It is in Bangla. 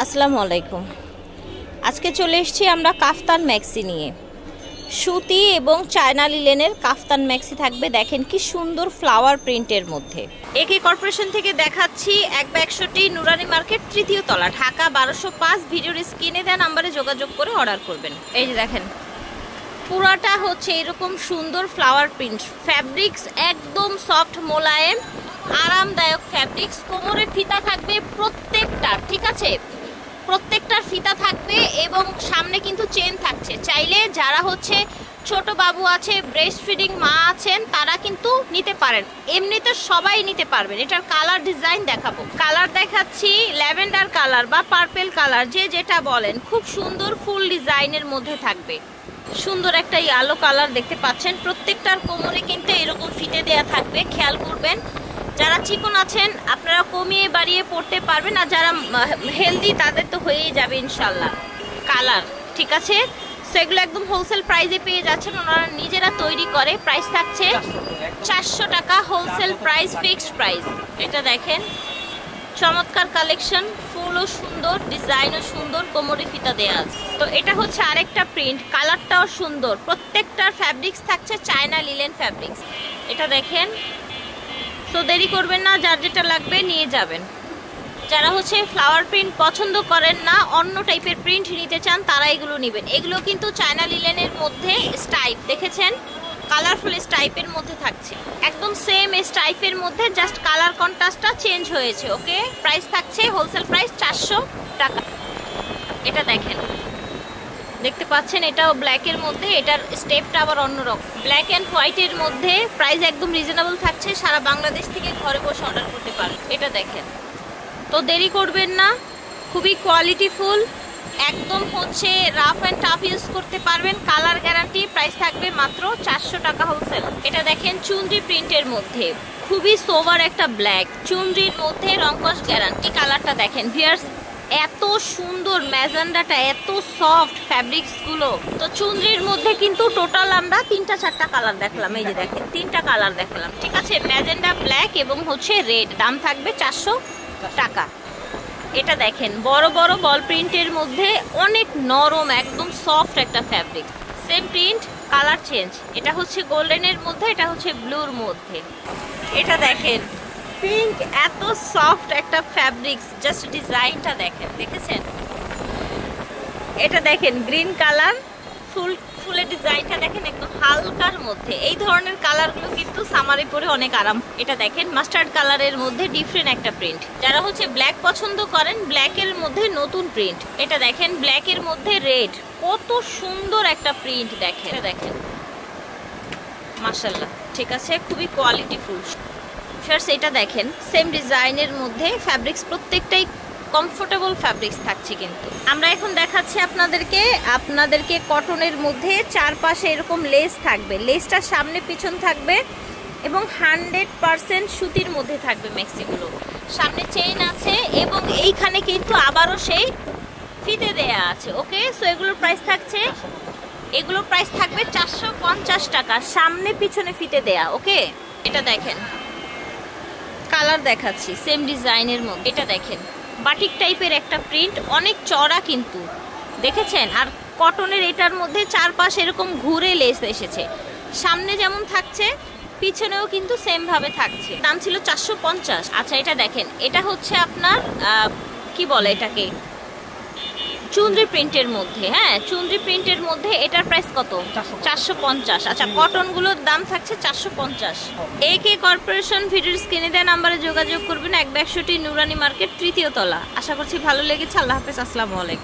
আসসালামু আলাইকুম। আজকে চলে এসেছি আমরা কাফতান ম্যাক্সি নিয়ে। সুতি এবং চায়না লিলেনের কাফতান ম্যাক্সি থাকবে। দেখেন কি সুন্দর ফ্লাওয়ার প্রিন্টের মধ্যে। একে কর্পোরেশন থেকে দেখাচ্ছি 1/61 নুরানি মার্কেট, তৃতীয় তলা, ঢাকা 1205। ভিডিওর স্ক্রিনে দেওয়া নাম্বারে যোগাযোগ করে অর্ডার করবেন। এই যে দেখেন পুরাটা হচ্ছে এরকম সুন্দর ফ্লাওয়ার প্রিন্ট। ফ্যাব্রিক্স একদম সফট মোলায়েম আরামদায়ক ফ্যাব্রিক্স। কোমরে ফিতা থাকবে প্রত্যেকটা, ঠিক আছে, প্রত্যেকটার ফিতা থাকবে এবং সামনে কিন্তু চেন থাকছে। চাইলে যারা হচ্ছে ছোট বাবু আছে, ব্রেস্ট ফিডিং মা আছেন, তারা কিন্তু নিতে পারেন। এমনিতে সবাই নিতে পারবেন। এটার কালার ডিজাইন দেখাবো। কালার দেখাচ্ছি ল্যাভেন্ডার কালার বা পার্পেল কালার, যে যেটা বলেন। খুব সুন্দর ফুল ডিজাইনের মধ্যে থাকবে। সুন্দর একটা ইয়েলো কালার দেখতে পাচ্ছেন। প্রত্যেকটার কোমরে কিন্তু এরকম ফিতে দেয়া থাকবে, খেয়াল করবেন। যারা চিকন আছেন আপনারা কমিয়ে বাড়িয়ে পড়তে পারবেন, আর যারা হেলদি তাদের তো হয়েই যাবে ইনশাল্লাহ। কালার ঠিক আছে। সেগুলো একদম হোলসেল প্রাইসে পেয়ে যাচ্ছেন, ওনারা নিজেরা তৈরি করে। প্রাইস থাকছে 400 টাকা, হোলসেল প্রাইস, ফিক্সড প্রাইস। এটা দেখেন চমৎকার কালেকশন, ফুলও সুন্দর, ডিজাইনও সুন্দর, কোমরে ফিতা দেয়া আছে। তো এটা হচ্ছে আরেকটা প্রিন্ট, কালারটাও সুন্দর। প্রত্যেকটার ফ্যাব্রিক্স থাকছে চায়না লিলেন ফ্যাব্রিক্স। এটা দেখেন। তো দেরি করবেন না, যার যেটা লাগবে নিয়ে যাবেন। যারা হচ্ছে ফ্লাওয়ার প্রিন্ট পছন্দ করেন না, অন্য টাইপের প্রিন্ট নিতে চান, তারা এগুলো নেবেন। এগুলো কিন্তু চায়না লিলেনের মধ্যে স্টাইপ, দেখেছেন কালারফুল স্টাইপের মধ্যে থাকছে, একদম সেম স্টাইপের মধ্যে, জাস্ট কালার কন্ট্রাস্টটা চেঞ্জ হয়েছে। ওকে, প্রাইস থাকছে হোলসেল প্রাইস 400 টাকা। এটা দেখেন, দেখতে পাচ্ছেন এটাও ব্ল্যাকের মধ্যে, এটার স্টেপটা আবার অন্যরকম। ব্ল্যাক অ্যান্ড হোয়াইটের মধ্যে প্রাইস একদম রিজনেবল থাকছে, সারা বাংলাদেশ থেকে ঘরে বসে অর্ডার করতে পারেন। এটা দেখেন। তো দেরি করবেন না, খুবই কোয়ালিটিফুল, একদম হচ্ছে রাফ অ্যান্ড টাফ ইউজ করতে পারবেন। Colour guarantee. প্রাইস থাকবে মাত্র 400 টাকা হোলসেল। এটা দেখেন চুনরি প্রিন্টের মধ্যে, খুবই সোভার একটা ব্ল্যাক, চুনরির মধ্যে রংকশ গ্যারান্টি। কালারটা দেখেন ভিউয়ার্স, এত সুন্দর ম্যাজেন্ডাটা, এত সফট ফ্যাব্রিক্স গুলো। তো চুনরির মধ্যে কিন্তু টোটাল আমরা 3-4টা কালার দেখলাম। এই যে দেখেন 3টা কালার দেখলাম, ঠিক আছে। ম্যাজেন্ডা, ব্ল্যাক এবং হচ্ছে রেড। দাম থাকবে 400 টাকা। এটা দেখেন বড় বড় বল প্রিন্টের মধ্যে, অনেক নরম, একদম সফট একটা fabric. Same print, colour change. এটা হচ্ছে গোল্ডেনের মধ্যে, এটা হচ্ছে ব্লুর মধ্যে। এটা দেখেন পিঙ্ক, এত সফট একটা ফ্যাব্রিক্স, জাস্ট ডিজাইনটা দেখেন, দেখেছেন। এটা দেখেন গ্রিন কালার, ফুলের ডিজাইনটা দেখেন, একদম হালকার মধ্যে। এই ধরনের কালারগুলো কিন্তু সামারে পরে অনেক আরাম। এটা দেখেন মাস্টার্ড কালারের মধ্যে ডিফারেন্ট একটা প্রিন্ট। যারা হচ্ছে ব্ল্যাক পছন্দ করেন, ব্ল্যাকের মধ্যে নতুন প্রিন্ট। এটা দেখেন ব্ল্যাকের মধ্যে রেড, কত সুন্দর একটা প্রিন্ট দেখেন। এটা দেখেন মাশাআল্লাহ, ঠিক আছে, খুবই কোয়ালিটিফুল। এটা দেখেন সেম ডিজাইনের মধ্যে ফ্যাব্রিক্স, প্রত্যেকটাই কমফোর্টেবল ফ্যাব্রিক্স থাকছে। কিন্তু আমরা এখন দেখাচ্ছি আপনাদেরকে কটনের মধ্যে চারপাশে এরকম লেস থাকবে, লেসটা সামনে পিছন থাকবে এবং 100% সুতির মধ্যে থাকবে ম্যাক্সিগুলো। সামনে চেইন আছে এবং এইখানে কিন্তু আবারও সেই ফিতে দেয়া আছে। ওকে, সো এগুলোর প্রাইস থাকবে 450 টাকা, সামনে পিছনে ফিতে দেয়া। ওকে, এটা দেখেন কালার দেখাচ্ছি সেম ডিজাইনের মধ্যে। এটা দেখেন বাটিক টাইপের একটা প্রিন্ট, অনেক চড়া কিন্তু, দেখেছেন। আর কটনের এটার মধ্যে চারপাশে এরকম ঘুরে লেস এসেছে, সামনে যেমন থাকছে পিছনেও কিন্তু সেম ভাবে থাকছে। দাম ছিল 450। আচ্ছা এটা দেখেন, এটা হচ্ছে আপনার কি বলে এটাকে, চুনরি প্রিন্টের মধ্যে। হ্যাঁ, চুনরি প্রিন্টের মধ্যে। এটার প্রাইস কত? 450। আচ্ছা, কটনগুলোর দাম থাকছে 450। একে কর্পোরেশন। ভিডিওর স্ক্রিনে দেওয়া নাম্বারে যোগাযোগ করবেন। 1/61 নুরানি মার্কেট, তৃতীয় তলা। আশা করছি ভালো লেগেছে। আল্লাহ হাফেজ, আসসালামু আলাইকুম।